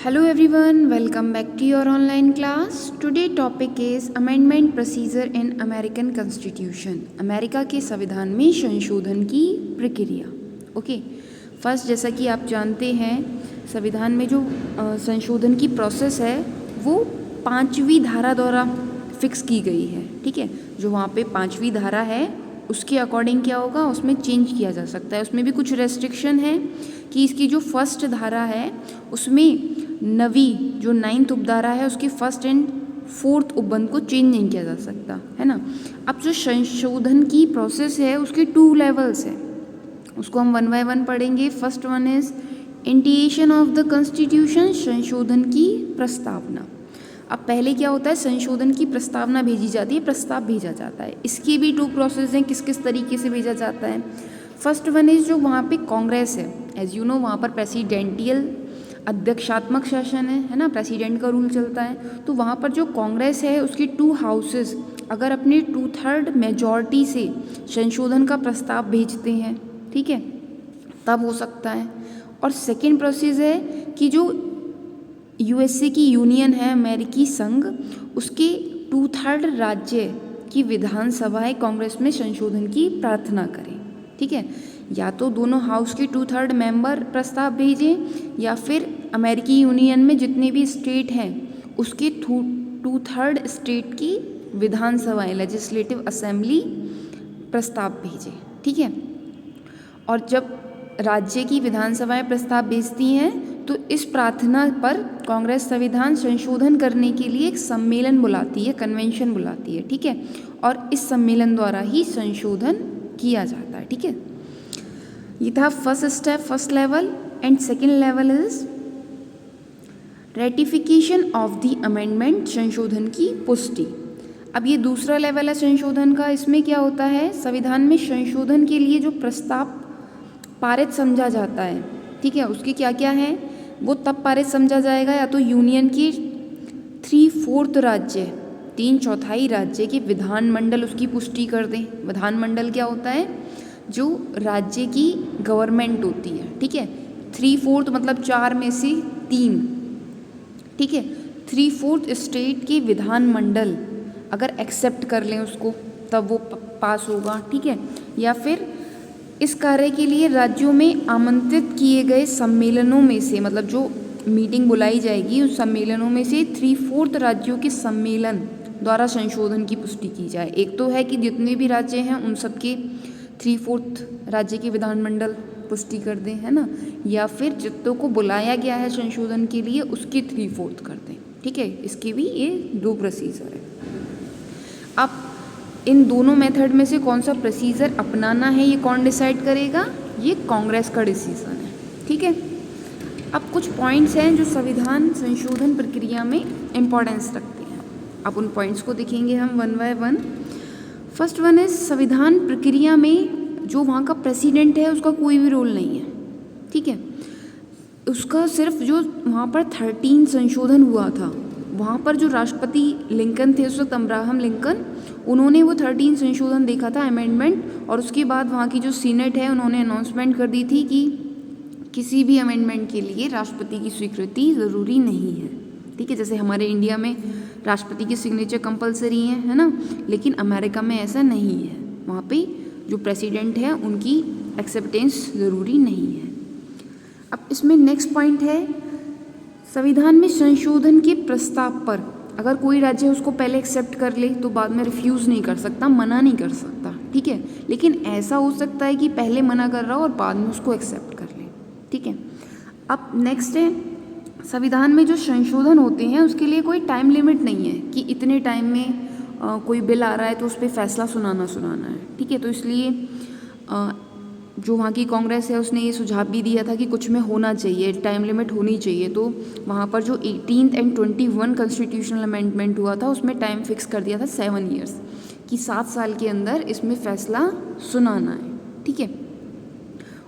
Hello everyone, welcome back to your online class. Today topic is amendment procedure in American Constitution. America के संविधान में संशोधन की प्रक्रिया. ओके, फर्स्ट जैसा कि आप जानते हैं संविधान में जो संशोधन की प्रोसेस है वो 5वीं धारा द्वारा फिक्स की गई है. ठीक है, जो वहाँ पे 5वीं धारा है उसके अकॉर्डिंग क्या होगा, उसमें चेंज किया जा सकता है. उसमें भी कुछ रेस्ट्रिक्शन है कि इसकी जो फर्स्ट धारा है उसमें नवी जो 9th उपधारा है उसकी फर्स्ट एंड 4th उपबंध को चेंज नहीं किया जा सकता है ना. अब जो संशोधन की प्रोसेस है उसके 2 लेवल्स है, उसको हम 1 by 1 पढ़ेंगे. First one is initiation of the constitution, संशोधन की प्रस्तावना. अब पहले क्या होता है, संशोधन की प्रस्तावना भेजी जाती है, प्रस्ताव भेजा जाता है. इसकी भी 2 प्रोसेस हैं, किस किस तरीके से भेजा जाता है. फर्स्ट वन इज जो वहाँ पे कांग्रेस है, एज यू नो वहाँ पर प्रेसिडेंटियल अध्यक्षात्मक शासन है ना, प्रेसिडेंट का रूल चलता है. तो वहाँ पर जो कांग्रेस है उसकी 2 हाउसेस अगर अपने 2/3 मेजॉरिटी से संशोधन का प्रस्ताव भेजते हैं, ठीक है, तब हो सकता है. और सेकेंड प्रोसेस है कि जो यूएसए की यूनियन है, अमेरिकी संघ, उसके 2/3 राज्य की विधानसभाएं कांग्रेस में संशोधन की प्रार्थना करें. ठीक है, या तो दोनों हाउस के 2/3 मेंबर प्रस्ताव भेजें या फिर अमेरिकी यूनियन में जितने भी स्टेट हैं उसके 2/3 स्टेट की विधानसभाएं, लेजिस्लेटिव असेंबली प्रस्ताव भेजें. ठीक है, और जब राज्य की विधानसभाएं प्रस्ताव भेजती हैं तो इस प्रार्थना पर कांग्रेस संविधान संशोधन करने के लिए एक सम्मेलन बुलाती है, कन्वेंशन बुलाती है. ठीक है, और इस सम्मेलन द्वारा ही संशोधन किया जाता है. ठीक है, ये था first step, first level. And second level is ratification of the amendment, संशोधन की पुष्टि. अब ये दूसरा लेवल है संशोधन का. इसमें क्या होता है, संविधान में संशोधन के लिए जो प्रस्ताव पारित समझा जाता है, ठीक है, उसके क्या क्या हैं वो तब पारित समझा जाएगा या तो यूनियन की 3/4 राज्य, 3/4 राज्य के विधानमंडल उसकी पुष्टि कर दें. विधानमंडल क्या होता है, जो राज्य की गवर्नमेंट होती है. ठीक है, 3/4 मतलब 4 में से 3. ठीक है, 3/4 स्टेट के विधानमंडल अगर एक्सेप्ट कर लें उसको तब वो पास होगा. ठीक है, या फिर इस कार्य के लिए राज्यों में आमंत्रित किए गए सम्मेलनों में से, मतलब जो मीटिंग बुलाई जाएगी उस सम्मेलनों में से 3/4 राज्यों के सम्मेलन द्वारा संशोधन की पुष्टि की जाए. एक तो है कि जितने भी राज्य हैं उन सबके 3/4 राज्य के विधानमंडल पुष्टि कर दें, है ना, या फिर जितनों को बुलाया गया है संशोधन के लिए उसके 3/4 कर दें. ठीक है, इसके भी ये 2 प्रोसीजर है. अब इन दोनों मेथड में से कौन सा प्रोसीजर अपनाना है ये कौन डिसाइड करेगा, ये कांग्रेस का डिसीजन है. ठीक है, अब कुछ पॉइंट्स हैं जो संविधान संशोधन प्रक्रिया में इम्पोर्टेंस रखते हैं. अब उन पॉइंट्स को देखेंगे हम 1 by 1. फर्स्ट वन इज संविधान प्रक्रिया में जो वहाँ का प्रेसिडेंट है उसका कोई भी रोल नहीं है. ठीक है, उसका सिर्फ जो वहाँ पर 13 संशोधन हुआ था, वहाँ पर जो राष्ट्रपति लिंकन थे उस वक्त, अब्राहम लिंकन, उन्होंने वो 13 संशोधन देखा था, अमेंडमेंट, और उसके बाद वहाँ की जो सीनेट है उन्होंने अनाउंसमेंट कर दी थी कि किसी भी अमेंडमेंट के लिए राष्ट्रपति की स्वीकृति ज़रूरी नहीं है. ठीक है, जैसे हमारे इंडिया में राष्ट्रपति की सिग्नेचर कंपलसरी है ना, लेकिन अमेरिका में ऐसा नहीं है. वहाँ पे जो प्रेसिडेंट है उनकी एक्सेप्टेंस ज़रूरी नहीं है. अब इसमें नेक्स्ट पॉइंट है, संविधान में संशोधन के प्रस्ताव पर अगर कोई राज्य उसको पहले एक्सेप्ट कर ले तो बाद में रिफ्यूज़ नहीं कर सकता, मना नहीं कर सकता. ठीक है, लेकिन ऐसा हो सकता है कि पहले मना कर रहा हो और बाद में उसको एक्सेप्ट कर ले. ठीक है, अब नेक्स्ट है, संविधान में जो संशोधन होते हैं उसके लिए कोई टाइम लिमिट नहीं है कि इतने टाइम में कोई बिल आ रहा है तो उस पर फैसला सुनाना है. ठीक है, तो इसलिए जो वहाँ की कांग्रेस है उसने ये सुझाव भी दिया था कि कुछ में होना चाहिए, टाइम लिमिट होनी चाहिए. तो वहाँ पर जो 18th and 21 कॉन्स्टिट्यूशनल अमेंडमेंट हुआ था उसमें टाइम फिक्स कर दिया था 7 years कि 7 साल के अंदर इसमें फैसला सुनाना है. ठीक है,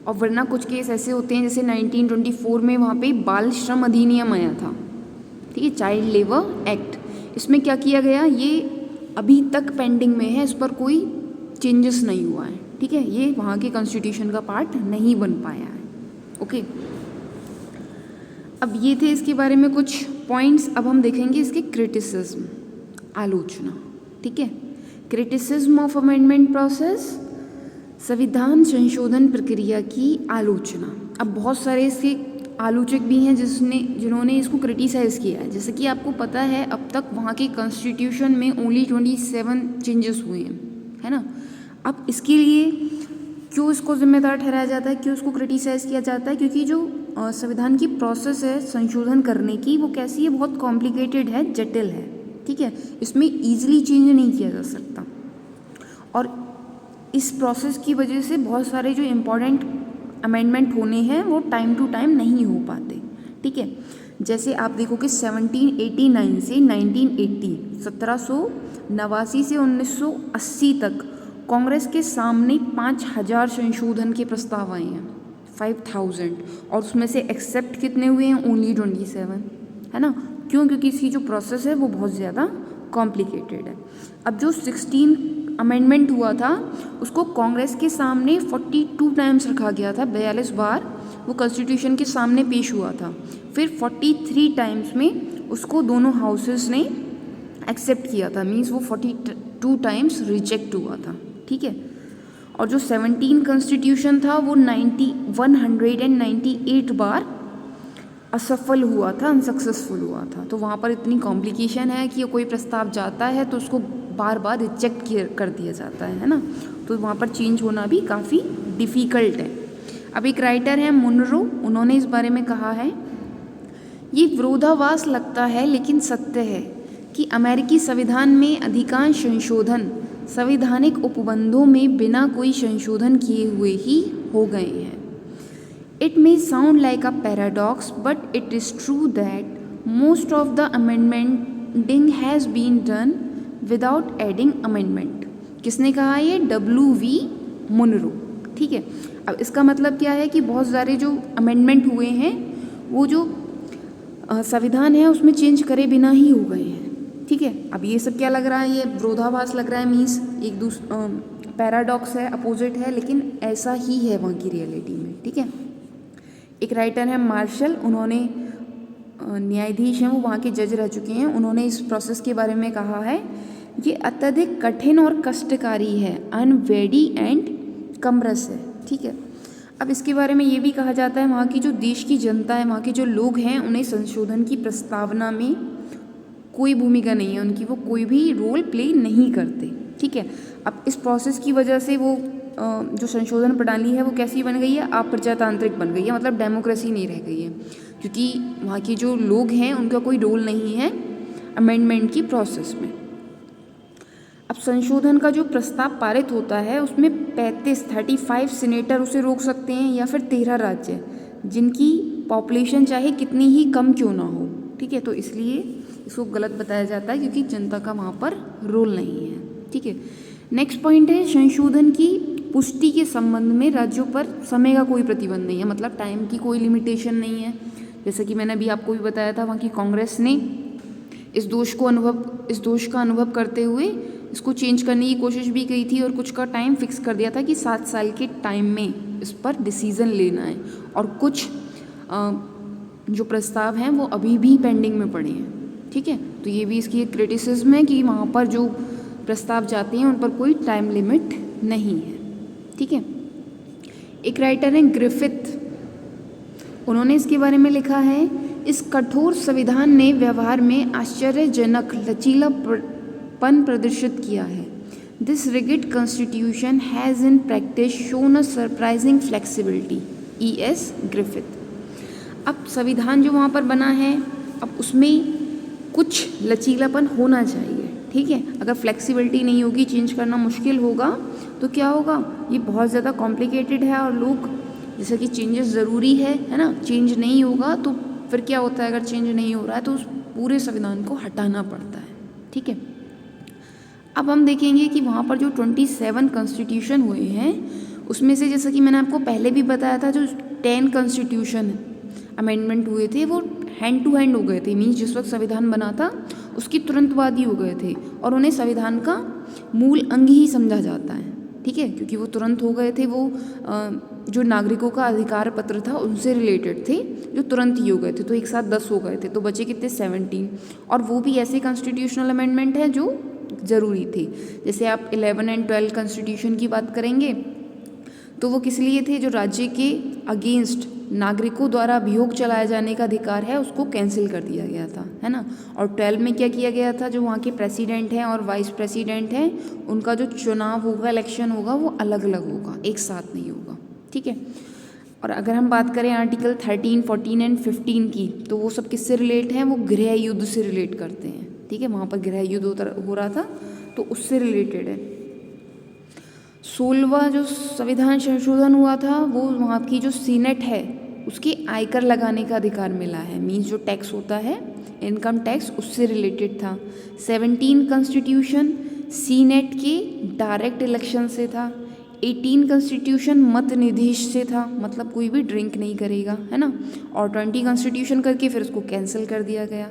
और वरना कुछ केस ऐसे होते हैं जैसे 1924 में वहाँ पे बाल श्रम अधिनियम आया था. ठीक है, चाइल्ड लेबर एक्ट, इसमें क्या किया गया, ये अभी तक पेंडिंग में है, इस पर कोई चेंजेस नहीं हुआ है. ठीक है, ये वहाँ के कॉन्स्टिट्यूशन का पार्ट नहीं बन पाया है. ओके, अब ये थे इसके बारे में कुछ पॉइंट्स। अब हम देखेंगे इसके क्रिटिसिज्म, आलोचना। ठीक है, क्रिटिसिज्म ऑफ अमेंडमेंट प्रोसेस, संविधान संशोधन प्रक्रिया की आलोचना। अब बहुत सारे इसके आलोचक भी हैं जिन्होंने इसको क्रिटिसाइज़ किया है। जैसे कि आपको पता है अब तक वहाँ के कॉन्स्टिट्यूशन में ओनली 27 चेंजेस हुए हैं, है ना। अब इसके लिए क्यों इसको जिम्मेदार ठहराया जाता है, क्यों इसको क्रिटिसाइज़ किया जाता है? क्योंकि जो संविधान की प्रोसेस है संशोधन करने की, वो कैसी है, बहुत कॉम्प्लिकेटेड है, जटिल है। ठीक है, इसमें ईजिली चेंज नहीं किया जा सकता, और इस प्रोसेस की वजह से बहुत सारे जो इम्पोर्टेंट अमेंडमेंट होने हैं वो टाइम टू टाइम नहीं हो पाते। ठीक है, जैसे आप देखो कि 1789 से 1980, 1789 से 1980 तक कांग्रेस के सामने 5000 संशोधन के प्रस्ताव आए हैं, 5000, और उसमें से एक्सेप्ट कितने हुए हैं? ओनली 27, है ना। क्यों? क्योंकि इसकी जो प्रोसेस है वो बहुत ज़्यादा कॉम्प्लिकेटेड है। अब जो 16 अमेंडमेंट हुआ था उसको कांग्रेस के सामने 42 टाइम्स रखा गया था, 42 बार वो कॉन्स्टिट्यूशन के सामने पेश हुआ था। फिर 43 टाइम्स में उसको दोनों हाउसेस ने एक्सेप्ट किया था, मीन्स वो 42 टाइम्स रिजेक्ट हुआ था। ठीक है, और जो 17 कॉन्स्टिट्यूशन था वो 198 बार असफल हुआ था, अनसक्सेसफुल हुआ था। तो वहाँ पर इतनी कॉम्प्लिकेशन है कि कोई प्रस्ताव जाता है तो उसको बार बार रिजेक्ट कर दिया जाता है ना। तो वहाँ पर चेंज होना भी काफ़ी डिफ़िकल्ट है। अब एक राइटर है मुनरो, उन्होंने इस बारे में कहा है, ये विरोधाभास लगता है लेकिन सत्य है कि अमेरिकी संविधान में अधिकांश संशोधन संवैधानिक उपबंधों में बिना कोई संशोधन किए हुए ही हो गए हैं। It may sound like a paradox, but it is true that most of the amending has been done without adding amendment. किसने कहा ये? W.V. मुनरो। ठीक है, अब इसका मतलब क्या है कि बहुत सारे जो अमेंडमेंट हुए हैं वो जो संविधान है उसमें चेंज करे बिना ही हो गए हैं। ठीक है, अब ये सब क्या लग रहा है? ये विरोधाभास लग रहा है, मीन्स एक पैराडॉक्स है, अपोजिट है, लेकिन ऐसा ही है वहाँ की रियलिटी में। ठीक है, एक राइटर है मार्शल, उन्होंने न्यायाधीश हैं, वो वहाँ के जज रह चुके हैं, उन्होंने इस प्रोसेस के बारे में कहा है, ये अत्यधिक कठिन और कष्टकारी है, अनवेडी एंड कमरस है। ठीक है, अब इसके बारे में ये भी कहा जाता है वहाँ की जो देश की जनता है, वहाँ के जो लोग हैं, उन्हें संशोधन की प्रस्तावना में कोई भूमिका नहीं है उनकी, वो कोई भी रोल प्ले नहीं करते। ठीक है, अब इस प्रोसेस की वजह से वो जो संशोधन प्रणाली है वो कैसी बन गई है? अप्रजातांत्रिक बन गई है, मतलब डेमोक्रेसी नहीं रह गई है, क्योंकि वहाँ के जो लोग हैं उनका कोई रोल नहीं है अमेंडमेंट की प्रोसेस में। अब संशोधन का जो प्रस्ताव पारित होता है उसमें 35 सीनेटर उसे रोक सकते हैं, या फिर 13 राज्य जिनकी पॉपुलेशन चाहे कितनी ही कम क्यों ना हो। ठीक है, तो इसलिए इसको गलत बताया जाता है क्योंकि जनता का वहाँ पर रोल नहीं है। ठीक है, नेक्स्ट पॉइंट है संशोधन की पुष्टि के संबंध में राज्यों पर समय का कोई प्रतिबंध नहीं है, मतलब टाइम की कोई लिमिटेशन नहीं है। जैसे कि मैंने अभी आपको भी बताया था, वहाँ की कांग्रेस ने इस दोष का अनुभव करते हुए इसको चेंज करने की कोशिश भी की थी, और कुछ का टाइम फिक्स कर दिया था कि 7 साल के टाइम में इस पर डिसीज़न लेना है, और कुछ जो प्रस्ताव हैं वो अभी भी पेंडिंग में पड़े हैं। ठीक है, तो ये भी इसकी एक क्रिटिसिज्म है कि वहाँ पर जो प्रस्ताव जाते हैं उन पर कोई टाइम लिमिट नहीं है। ठीक है, एक राइटर हैं ग्रिफिथ, उन्होंने इसके बारे में लिखा है, इस कठोर संविधान ने व्यवहार में आश्चर्यजनक लचीलापन प्रदर्शित किया है। This rigid constitution has in practice shown a surprising flexibility. E.S. Griffith. अब संविधान जो वहाँ पर बना है, अब उसमें कुछ लचीलापन होना चाहिए। ठीक है, अगर फ्लेक्सिबिलिटी नहीं होगी, चेंज करना मुश्किल होगा, तो क्या होगा? ये बहुत ज़्यादा कॉम्प्लिकेटेड है, और लोग जैसे कि चेंजेस ज़रूरी है ना, चेंज नहीं होगा तो फिर क्या होता है? अगर चेंज नहीं हो रहा है तो उस पूरे संविधान को हटाना पड़ता है। ठीक है, अब हम देखेंगे कि वहाँ पर जो 27 कॉन्स्टिट्यूशन हुए हैं उसमें से, जैसा कि मैंने आपको पहले भी बताया था, जो 10 कॉन्स्टिट्यूशन अमेंडमेंट हुए थे वो हैंड टू हैंड हो गए थे, मीन्स जिस वक्त संविधान बना था उसकी तुरंत बाद ही हो गए थे, और उन्हें संविधान का मूल अंग ही समझा जाता है। ठीक है, क्योंकि वो तुरंत हो गए थे, वो जो नागरिकों का अधिकार पत्र था उनसे रिलेटेड थे, जो तुरंत ही हो गए थे, तो एक साथ 10 हो गए थे, तो बचे कितने 17, और वो भी ऐसे कॉन्स्टिट्यूशनल अमेंडमेंट है जो ज़रूरी थे। जैसे आप 11 एंड 12 कॉन्स्टिट्यूशन की बात करेंगे तो वो किस लिए थे, जो राज्य के अगेंस्ट नागरिकों द्वारा अभियोग चलाए जाने का अधिकार है उसको कैंसिल कर दिया गया था, है ना। और 12 में क्या किया गया था, जो वहाँ के प्रेसिडेंट हैं और वाइस प्रेसिडेंट हैं उनका जो चुनाव होगा, इलेक्शन होगा, वो अलग अलग होगा, एक साथ नहीं होगा, ठीक है। और अगर हम बात करें आर्टिकल 13, 14 एंड 15 की, तो वो सब किससे रिलेट हैं, वो गृह युद्ध से रिलेट करते हैं, ठीक है। वहाँ पर गृह युद्ध हो रहा था तो उससे रिलेटेड है। 16वां जो संविधान संशोधन हुआ था वो वहाँ की जो सीनेट है उसके आयकर लगाने का अधिकार मिला है, मीन्स जो टैक्स होता है इनकम टैक्स उससे रिलेटेड था। 17 कॉन्स्टिट्यूशन सीनेट के डायरेक्ट इलेक्शन से था। 18 कॉन्स्टिट्यूशन मत निदेश से था, मतलब कोई भी ड्रिंक नहीं करेगा, है ना। और 20 कॉन्स्टिट्यूशन करके फिर उसको कैंसिल कर दिया गया।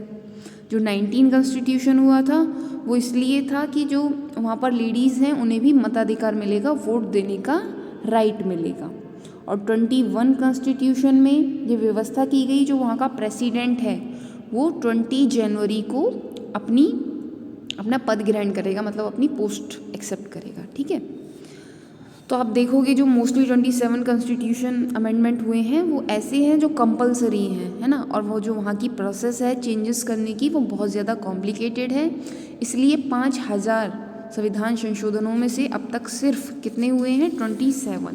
जो 19 कॉन्स्टिट्यूशन हुआ था वो इसलिए था कि जो वहाँ पर लेडीज़ हैं उन्हें भी मताधिकार मिलेगा, वोट देने का राइट मिलेगा। और 21 कॉन्स्टिट्यूशन में ये व्यवस्था की गई, जो वहाँ का प्रेसिडेंट है वो 20 जनवरी को अपना पद ग्रहण करेगा, मतलब अपनी पोस्ट एक्सेप्ट करेगा, ठीक है। तो आप देखोगे जो मोस्टली 27 कॉन्स्टिट्यूशन अमेंडमेंट हुए हैं वो ऐसे हैं जो कंपलसरी हैं, है ना। और वो जो वहाँ की प्रोसेस है चेंजेस करने की वो बहुत ज़्यादा कॉम्प्लिकेटेड है, इसलिए 5000 संविधान संशोधनों में से अब तक सिर्फ कितने हुए हैं, 27।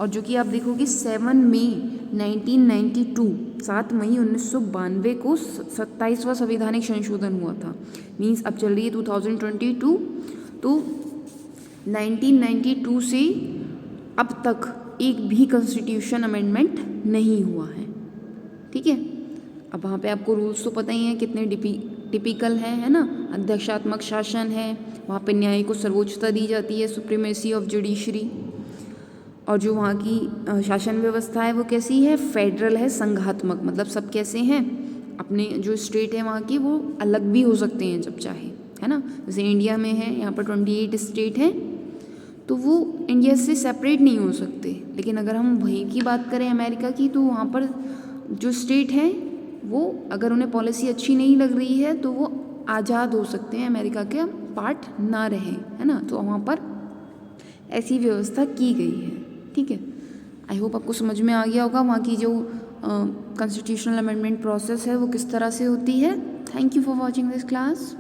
और जो कि आप देखोगे 7 मई 1992, 7 मई 1992 को 27वां संवैधानिक संशोधन हुआ था। मीन्स अब चल रही है 2022, तो 1992 से अब तक एक भी कॉन्स्टिट्यूशन अमेंडमेंट नहीं हुआ है, ठीक है। अब वहाँ पे आपको रूल्स तो पता ही हैं कितने टिपिकल हैं, है ना। अध्यक्षात्मक शासन है, वहाँ पे न्याय को सर्वोच्चता दी जाती है, सुप्रीमेसी ऑफ जुडिशरी। और जो वहाँ की शासन व्यवस्था है वो कैसी है, फेडरल है, संघात्मक, मतलब सब कैसे हैं, अपने जो स्टेट है वहाँ की वो अलग भी हो सकते हैं जब चाहे, है ना। जैसे इंडिया में है, यहाँ पर 28 स्टेट हैं तो वो इंडिया से सेपरेट नहीं हो सकते। लेकिन अगर हम वहीं की बात करें अमेरिका की, तो वहाँ पर जो स्टेट हैं वो अगर उन्हें पॉलिसी अच्छी नहीं लग रही है तो वो आज़ाद हो सकते हैं, अमेरिका के पार्ट ना रहें, है ना। तो वहाँ पर ऐसी व्यवस्था की गई है, ठीक है। आई होप आपको समझ में आ गया होगा वहाँ की जो कॉन्स्टिट्यूशनल अमेंडमेंट प्रोसेस है वो किस तरह से होती है। Thank you for watching this class.